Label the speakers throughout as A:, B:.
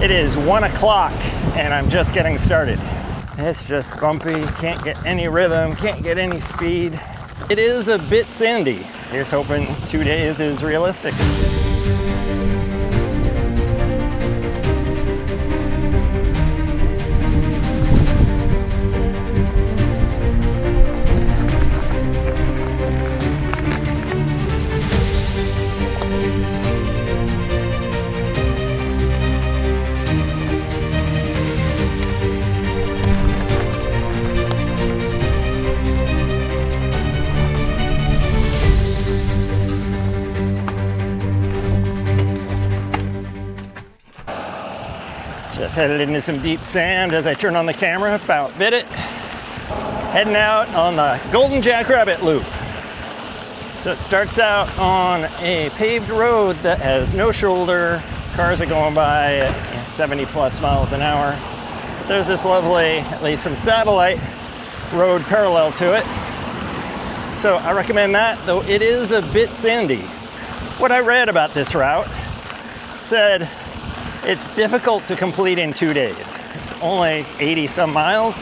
A: It is 1 o'clock and I'm just getting started. It's just bumpy, can't get any rhythm, can't get any speed. It is a bit sandy. Here's hoping 2 days is realistic. Just headed into some deep sand as I turn on the camera, about bit it. Heading out on the Golden Jackrabbit Loop. So it starts out on a paved road that has no shoulder. Cars are going by at 70 plus miles an hour. There's this lovely, at least from satellite, road parallel to it. So I recommend that, though it is a bit sandy. What I read about this route said it's difficult to complete in 2 days. It's only 80 some miles.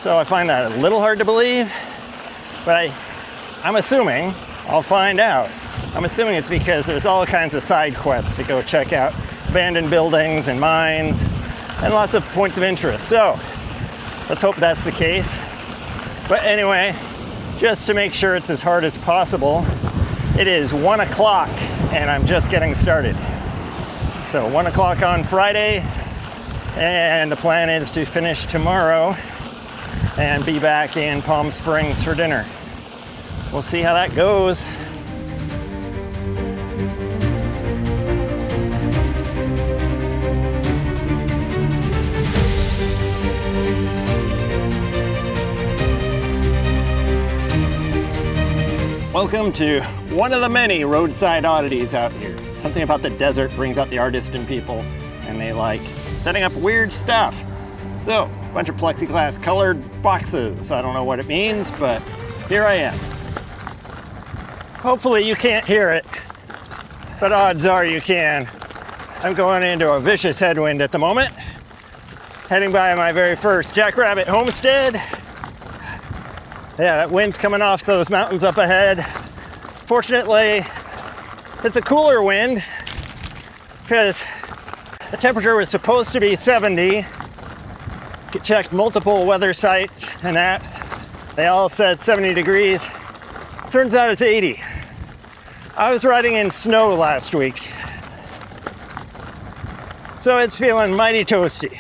A: So I find that a little hard to believe, but I'm assuming, I'll find out. I'm assuming it's because there's all kinds of side quests to go check out, abandoned buildings and mines, and lots of points of interest. So let's hope that's the case. But anyway, just to make sure it's as hard as possible, it is 1 o'clock and I'm just getting started. So 1 o'clock on Friday, and the plan is to finish tomorrow and be back in Palm Springs for dinner. We'll see how that goes. Welcome to one of the many roadside oddities out here. Something about the desert brings out the artist in people, and they like setting up weird stuff. So, a bunch of plexiglass colored boxes. I don't know what it means, but here I am. Hopefully you can't hear it, but odds are you can. I'm going into a vicious headwind at the moment. Heading by my very first Jackrabbit homestead. Yeah, that wind's coming off those mountains up ahead. Fortunately, it's a cooler wind because the temperature was supposed to be 70. Checked multiple weather sites and apps. They all said 70 degrees. Turns out it's 80. I was riding in snow last week, so it's feeling mighty toasty.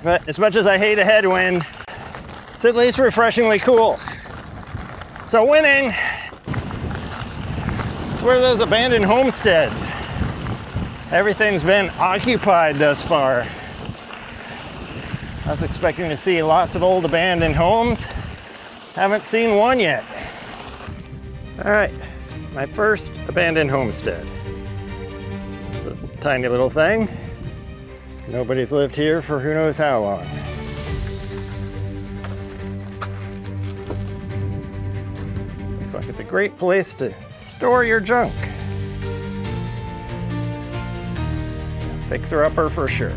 A: But as much as I hate a headwind, it's at least refreshingly cool. So winning, it's where those abandoned homesteads. Everything's been occupied thus far. I was expecting to see lots of old abandoned homes. Haven't seen one yet. All right, my first abandoned homestead. It's a tiny little thing. Nobody's lived here for who knows how long. Looks like it's a great place to store your junk. Fixer-upper for sure.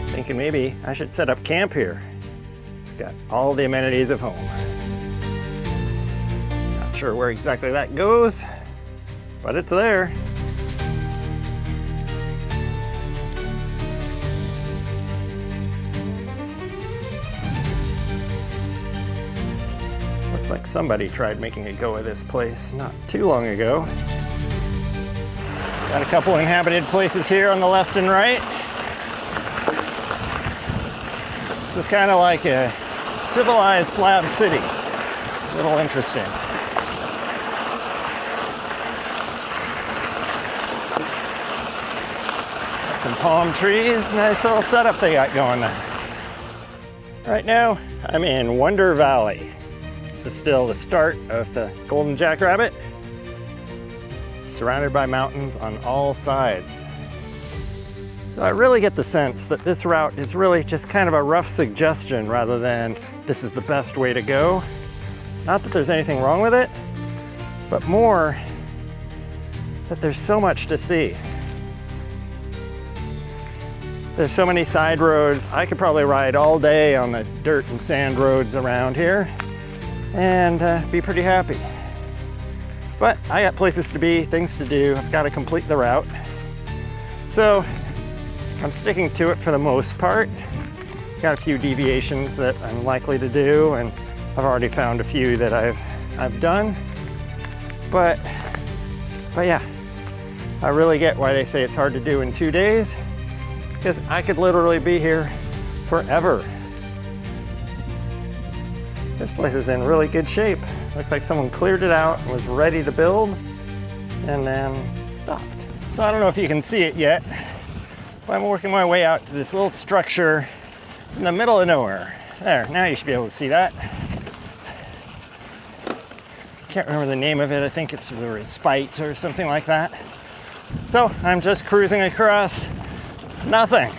A: Thinking maybe I should set up camp here. It's got all the amenities of home. Not sure where exactly that goes, but it's there. Looks like somebody tried making a go of this place not too long ago. Got a couple inhabited places here on the left and right. This is kind of like a civilized slab city. A little interesting. Got some palm trees, nice little setup they got going there. Right now, I'm in Wonder Valley. This is still the start of the Golden Jackrabbit. It's surrounded by mountains on all sides. So I really get the sense that this route is really just kind of a rough suggestion rather than this is the best way to go. Not that there's anything wrong with it, but more that there's so much to see. There's so many side roads. I could probably ride all day on the dirt and sand roads around here and be pretty happy. But I got places to be, things to do. I've got to complete the route. So I'm sticking to it for the most part. Got a few deviations that I'm likely to do, and I've already found a few that I've done. But yeah, I really get why they say it's hard to do in 2 days, because I could literally be here forever. This place is in really good shape. Looks like someone cleared it out and was ready to build and then stopped. So I don't know if you can see it yet, but I'm working my way out to this little structure in the middle of nowhere. There, now you should be able to see that. Can't remember the name of it. I think it's the Respite or something like that. So I'm just cruising across nothing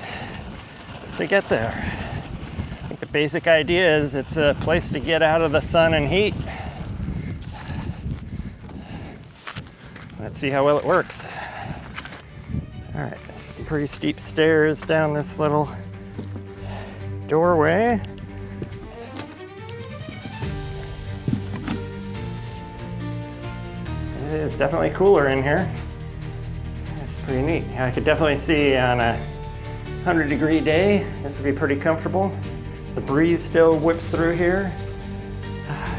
A: to get there. I think the basic idea is it's a place to get out of the sun and heat. Let's see how well it works. All right, some pretty steep stairs down this little doorway. It is definitely cooler in here. It's pretty neat. I could definitely see on a 100-degree day, this would be pretty comfortable. The breeze still whips through here.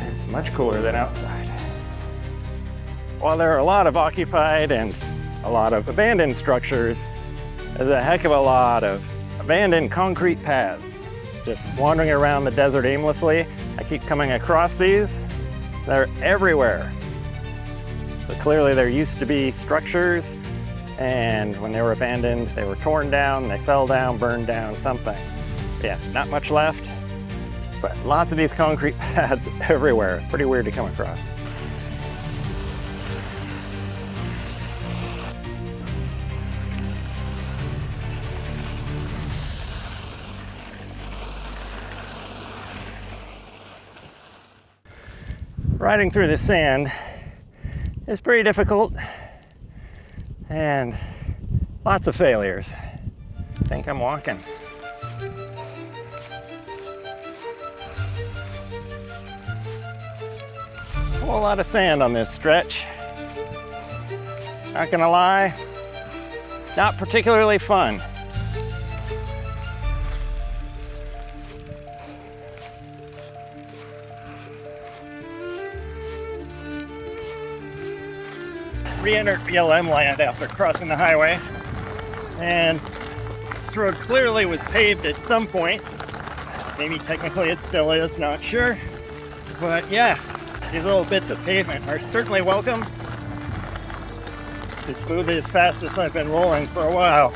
A: It's much cooler than outside. While there are a lot of occupied and a lot of abandoned structures, there's a heck of a lot of abandoned concrete paths. Just wandering around the desert aimlessly, I keep coming across these. They're everywhere. So clearly there used to be structures, and when they were abandoned, they were torn down, they fell down, burned down, something. Yeah, not much left, but lots of these concrete paths everywhere. Pretty weird to come across. Riding through the sand is pretty difficult and lots of failures. I think I'm walking. A whole lot of sand on this stretch. Not gonna lie, not particularly fun. Re-entered BLM land after crossing the highway, and this road clearly was paved at some point. Maybe technically it still is, not sure. But yeah, these little bits of pavement are certainly welcome. It's the smoothest, fastest I've been rolling for a while.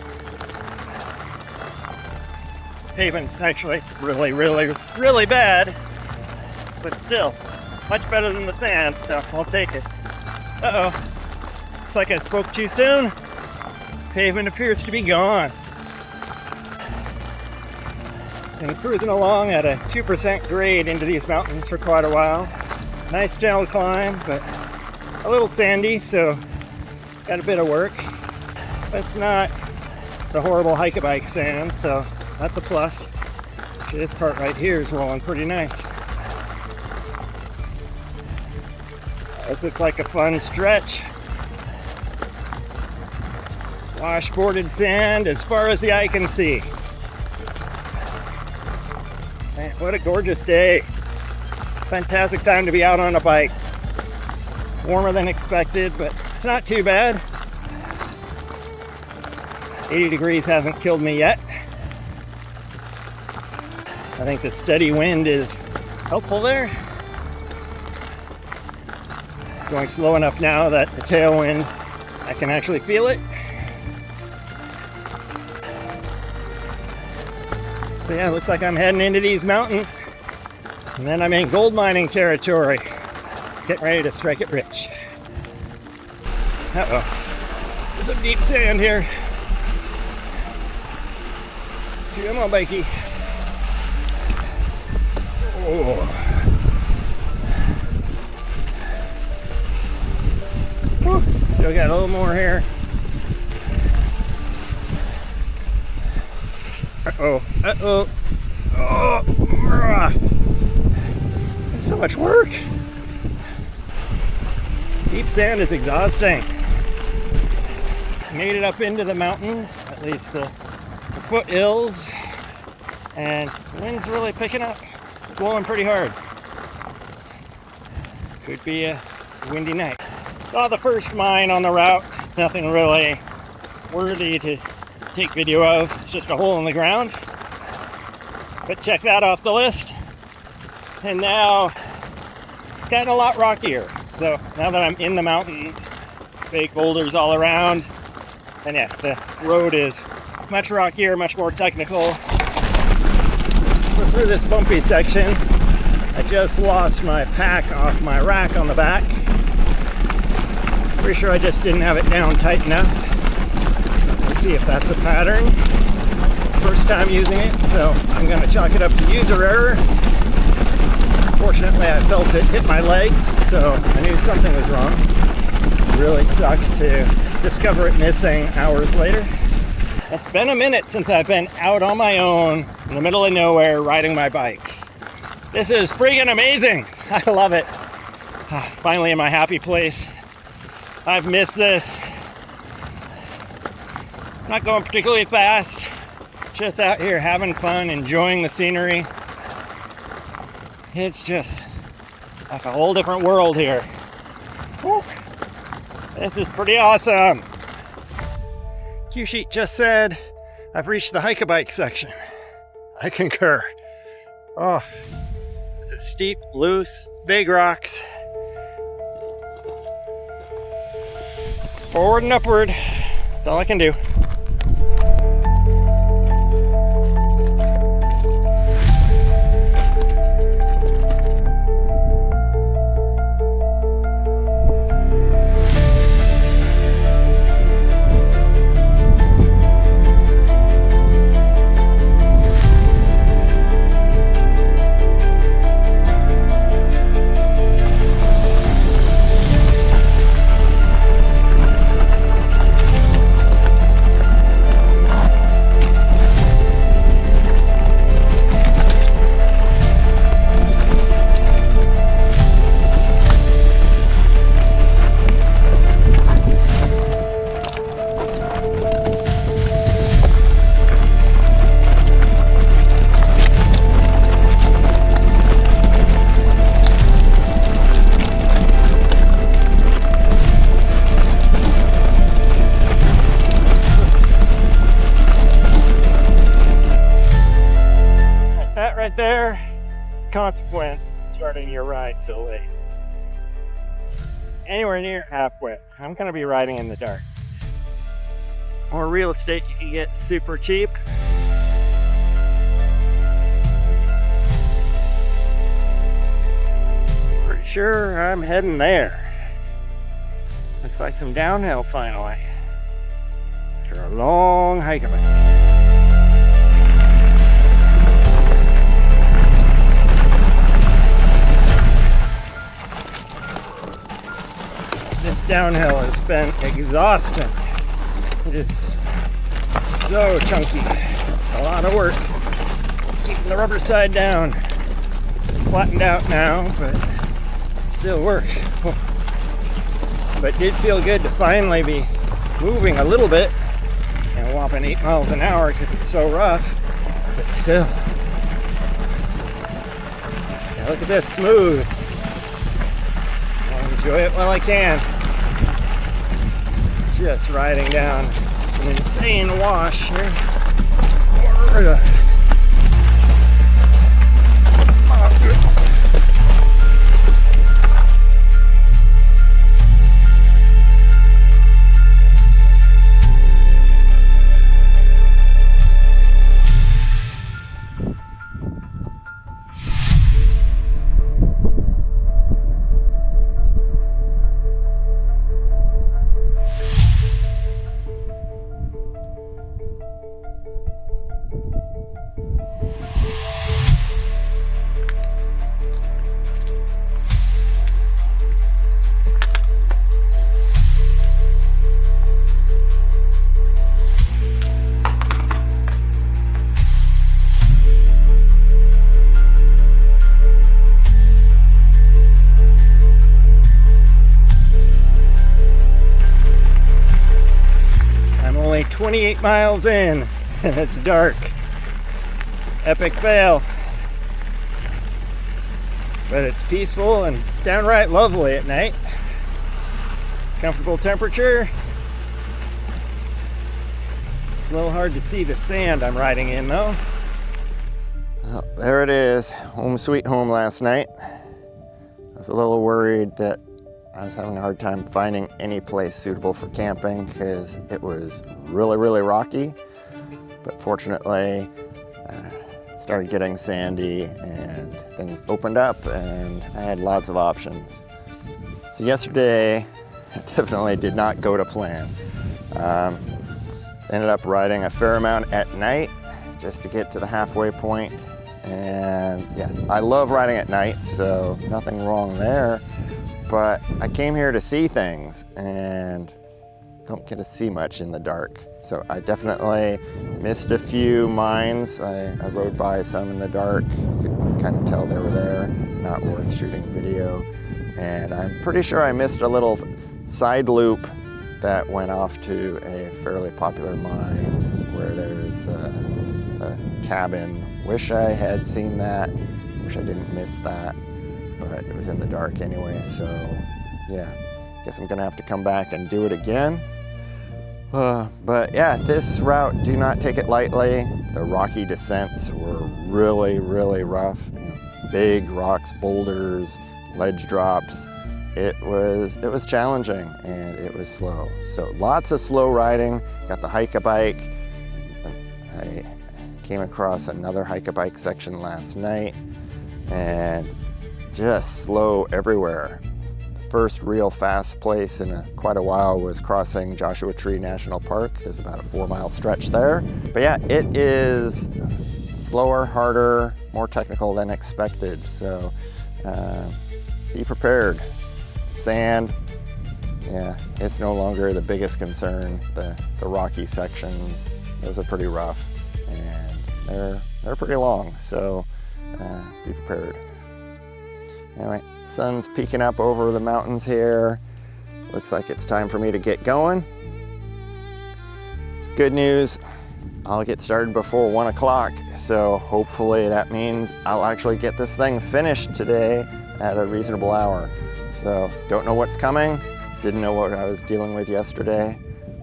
A: Pavement's actually really, really, really bad, but still much better than the sand, so I'll take it. Uh-oh. Looks like I spoke too soon. Pavement appears to be gone. Been cruising along at a 2% grade into these mountains for quite a while. Nice gentle climb, but a little sandy, so got a bit of work. But it's not the horrible hike-a-bike sand, so that's a plus. This part right here is rolling pretty nice. This looks like a fun stretch. Washboarded sand as far as the eye can see. Man, what a gorgeous day. Fantastic time to be out on a bike. Warmer than expected, but it's not too bad. 80 degrees hasn't killed me yet. I think the steady wind is helpful there. Going slow enough now that the tailwind, I can actually feel it. So yeah, looks like I'm heading into these mountains, and then I'm in gold mining territory. Getting ready to strike it rich. Uh-oh. There's some deep sand here. Come on, bikey. Oh. Still got a little more here. Uh-oh, uh-oh. Oh, it's so much work. Deep sand is exhausting. Made it up into the mountains, at least the foothills, and the wind's really picking up, blowing pretty hard. Could be a windy night. Saw the first mine on the route, nothing really worthy to take video of. It's just a hole in the ground, but check that off the list. And now it's gotten a lot rockier. So now that I'm in the mountains, fake boulders all around, and yeah, the road is much rockier, much more technical. We're through this bumpy section. I just lost my pack off my rack on the back. Pretty sure I just didn't have it down tight enough. Let's see if that's a pattern. First time using it, so I'm going to chalk it up to user error. Fortunately, I felt it hit my legs, so I knew something was wrong. It really sucks to discover it missing hours later. It's been a minute since I've been out on my own in the middle of nowhere riding my bike. This is freaking amazing. I love it. Finally in my happy place. I've missed this. Not going particularly fast. Just out here having fun, enjoying the scenery. It's just like a whole different world here. Woo. This is pretty awesome. Cue sheet just said I've reached the hike-a-bike section. I concur. Oh, this is steep, loose, big rocks. Forward and upward. That's all I can do. There, consequence starting your ride so late. Anywhere near halfway, I'm gonna be riding in the dark. More real estate you can get super cheap. Pretty sure I'm heading there. Looks like some downhill finally. After a long hike of it. This downhill has been exhausting. It is so chunky. A lot of work. Keeping the rubber side down. It's flattened out now, but still work. But it did feel good to finally be moving a little bit. And a whopping 8 miles an hour because it's so rough. But still. Yeah, look at this, smooth. I'll enjoy it while I can. Just riding down an insane wash here. 28 miles in and it's dark. Epic fail. But it's peaceful and downright lovely at night. Comfortable temperature. It's a little hard to see the sand I'm riding in though. Well, there it is, home sweet home last night. I was a little worried that I was having a hard time finding any place suitable for camping because it was really rocky. But fortunately, it started getting sandy and things opened up and I had lots of options. So yesterday, it definitely did not go to plan. Ended up riding a fair amount at night just to get to the halfway point. And yeah, I love riding at night, so nothing wrong there. But I came here to see things and don't get to see much in the dark. So I definitely missed a few mines. I rode by some in the dark. You could kind of tell they were there, not worth shooting video. And I'm pretty sure I missed a little side loop that went off to a fairly popular mine where there's a cabin. Wish I had seen that. Wish I didn't miss that, but it was in the dark anyway, so yeah, guess I'm gonna have to come back and do it again. But yeah, this route, do not take it lightly. The rocky descents were really rough. You know, big rocks, boulders, ledge drops. It was challenging and it was slow. So lots of slow riding. Got the hike-a-bike. I came across another hike-a-bike section last night and just slow everywhere. The first real fast place in quite a while was crossing Joshua Tree National Park. There's about a 4-mile stretch there. But yeah, it is slower, harder, more technical than expected. So be prepared. Sand, yeah, it's no longer the biggest concern. The rocky sections, those are pretty rough and they're pretty long, so be prepared. Anyway, sun's peeking up over the mountains here. Looks like it's time for me to get going. Good news, I'll get started before 1 o'clock, so hopefully that means I'll actually get this thing finished today at a reasonable hour. So don't know what's coming, didn't know what I was dealing with yesterday.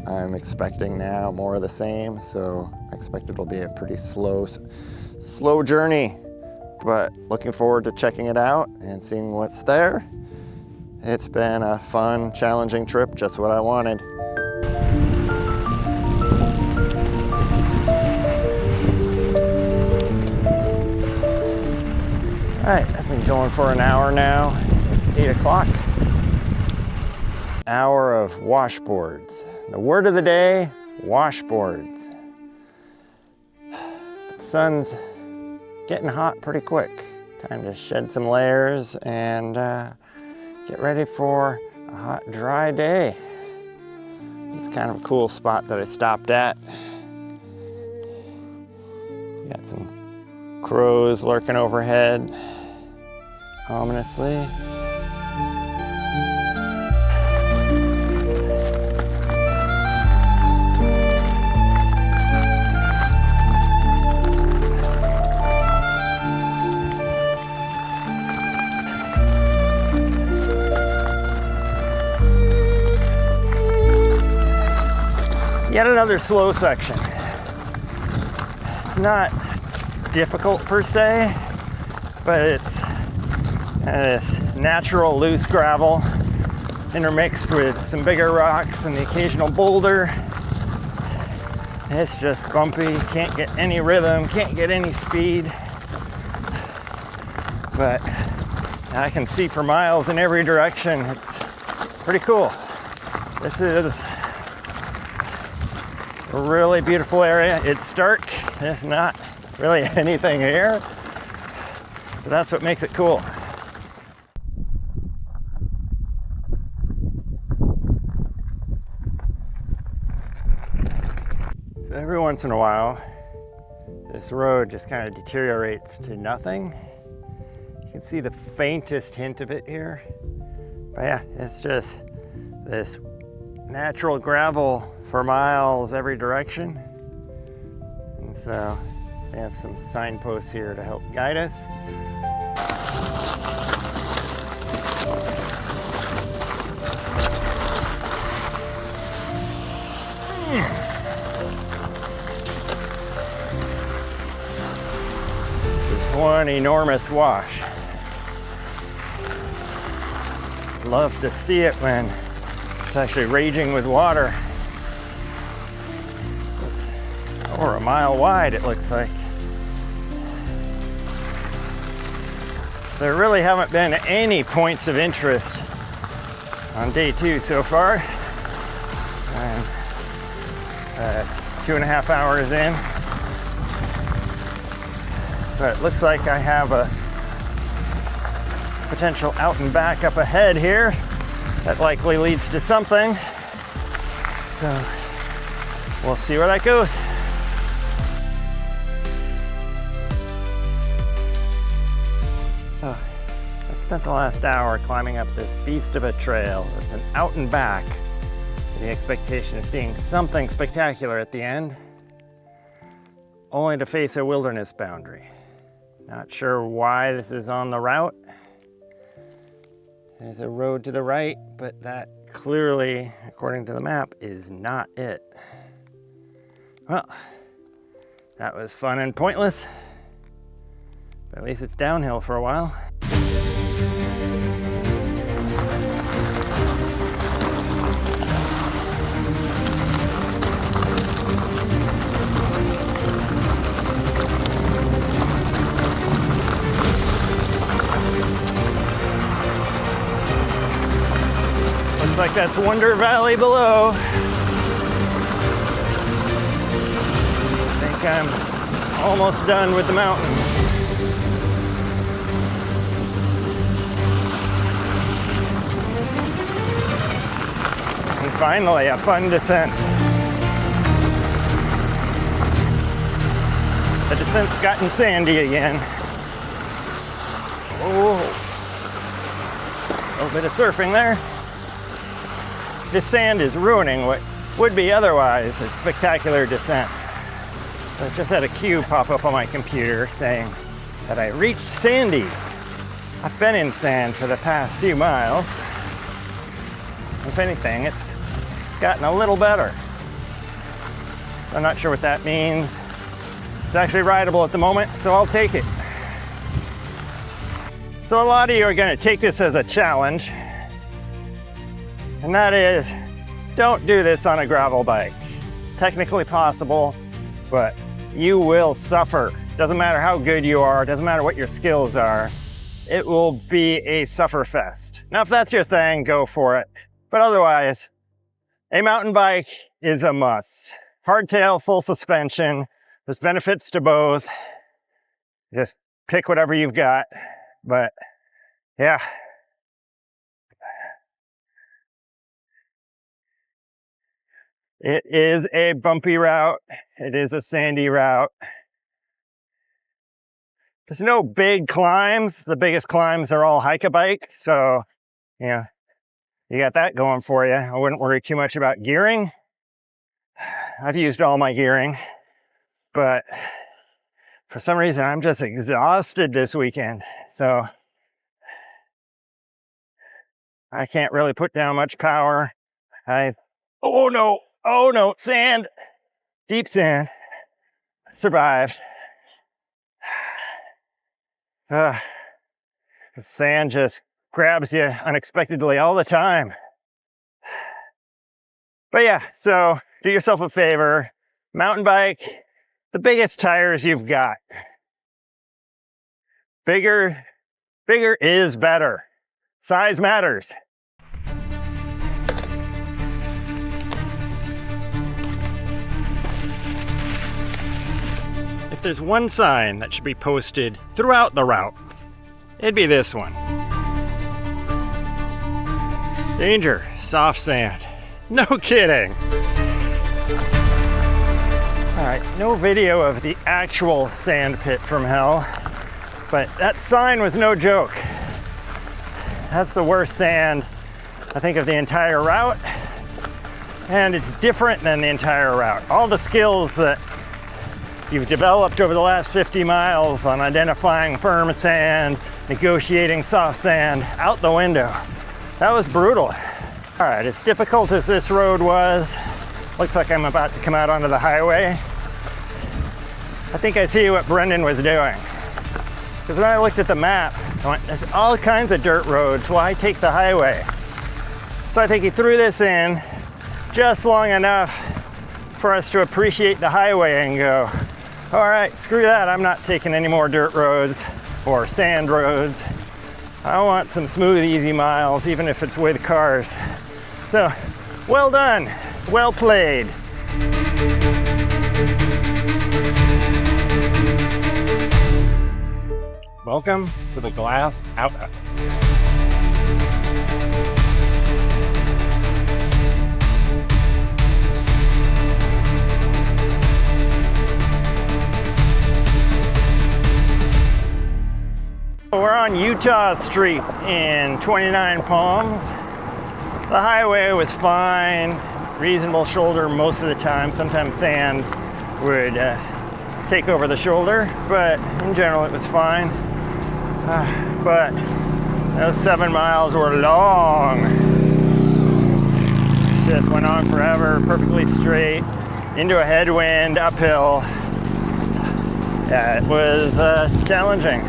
A: I'm expecting now more of the same, so I expect it'll be a pretty slow journey, but looking forward to checking it out and seeing what's there. It's been a fun, challenging trip, just what I wanted. All right, I've been going for an hour now. It's 8 o'clock. Hour of washboards. The word of the day, washboards. The sun's getting hot pretty quick. Time to shed some layers and get ready for a hot, dry day. This is kind of a cool spot that I stopped at. Got some crows lurking overhead, ominously. Yet another slow section. It's not difficult per se, but it's this natural loose gravel intermixed with some bigger rocks and the occasional boulder. It's just bumpy, can't get any rhythm, can't get any speed. But I can see for miles in every direction. It's pretty cool. This is a really beautiful area. It's stark, there's not really anything here, but that's what makes it cool. So every once in a while, this road just kind of deteriorates to nothing. You can see the faintest hint of it here. But yeah, it's just this natural gravel for miles every direction. And so they have some signposts here to help guide us. This is one enormous wash. Love to see it when it's actually raging with water. It's over a mile wide, it looks like. So there really haven't been any points of interest on day 2 so far. And 2.5 hours in. But it looks like I have a potential out and back up ahead here. That likely leads to something. So we'll see where that goes. Oh, I spent the last hour climbing up this beast of a trail. It's an out and back with the expectation of seeing something spectacular at the end, only to face a wilderness boundary. Not sure why this is on the route. There's a road to the right, but that clearly, according to the map, is not it. Well, that was fun and pointless, but at least it's downhill for a while. Looks like that's Wonder Valley below. I think I'm almost done with the mountains. And finally, a fun descent. The descent's gotten sandy again. Oh, a little bit of surfing there. This sand is ruining what would be otherwise a spectacular descent. So I just had a cue pop up on my computer saying that I reached sandy. I've been in sand for the past few miles. If anything, it's gotten a little better. So I'm not sure what that means. It's actually rideable at the moment, so I'll take it. So a lot of you are going to take this as a challenge. And that is, don't do this on a gravel bike. It's technically possible, but you will suffer. Doesn't matter how good you are, doesn't matter what your skills are, it will be a suffer fest. Now, if that's your thing, go for it. But otherwise, a mountain bike is a must. Hardtail, full suspension, there's benefits to both. Just pick whatever you've got, but yeah. It is a bumpy route. It is a sandy route. There's no big climbs. The biggest climbs are all hike-a-bike. So, yeah, you got that going for you. I wouldn't worry too much about gearing. I've used all my gearing, but for some reason, I'm just exhausted this weekend. So I can't really put down much power. Oh no, sand, deep sand, survived. The sand just grabs you unexpectedly all the time. But yeah, so do yourself a favor, mountain bike, the biggest tires you've got. Bigger is better. Size matters. If there's one sign that should be posted throughout the route, it'd be this one. Danger, soft sand. No kidding. All right, no video of the actual sand pit from hell, but that sign was no joke. That's the worst sand, I think, of the entire route. And it's different than the entire route. All the skills that you've developed over the last 50 miles on identifying firm sand, negotiating soft sand, out the window. That was brutal. All right, as difficult as this road was, looks like I'm about to come out onto the highway. I think I see what Brendan was doing. Because when I looked at the map, I went, there's all kinds of dirt roads, why take the highway? So I think he threw this in just long enough for us to appreciate the highway and go, all right, screw that, I'm not taking any more dirt roads or sand roads. I want some smooth, easy miles, even if it's with cars. So, well done, well played.
B: Welcome to the Glass Outhouse.
A: We're on Utah Street in 29 Palms. The highway was fine, reasonable shoulder most of the time. Sometimes sand would take over the shoulder, but in general it was fine. But those 7 miles were long. It just went on forever, perfectly straight, into a headwind, uphill. Yeah, it was challenging.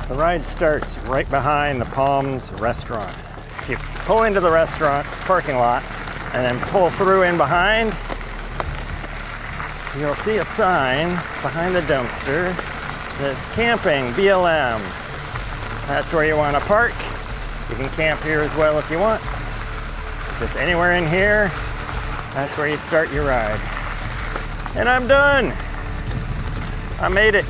A: The ride starts right behind the Palms restaurant. If you pull into the restaurant's parking lot and then pull through in behind, you'll see a sign behind the dumpster that says camping BLM. That's where you want to park. You can camp here as well if you want. Just anywhere in here, that's where you start your ride. And I'm done. I made it.